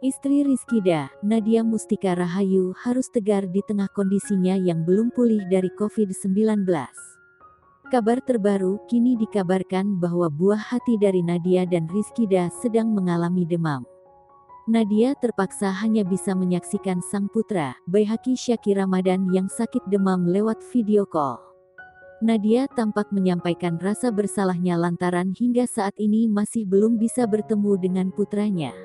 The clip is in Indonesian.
Istri Rizkyda, Nadia Mustika Rahayu harus tegar di tengah kondisinya yang belum pulih dari COVID-19. Kabar terbaru kini dikabarkan bahwa buah hati dari Nadia dan Rizkyda sedang mengalami demam. Nadia terpaksa hanya bisa menyaksikan sang putra, Baihaqi Syakir Ramadan yang sakit demam lewat video call. Nadia tampak menyampaikan rasa bersalahnya lantaran hingga saat ini masih belum bisa bertemu dengan putranya.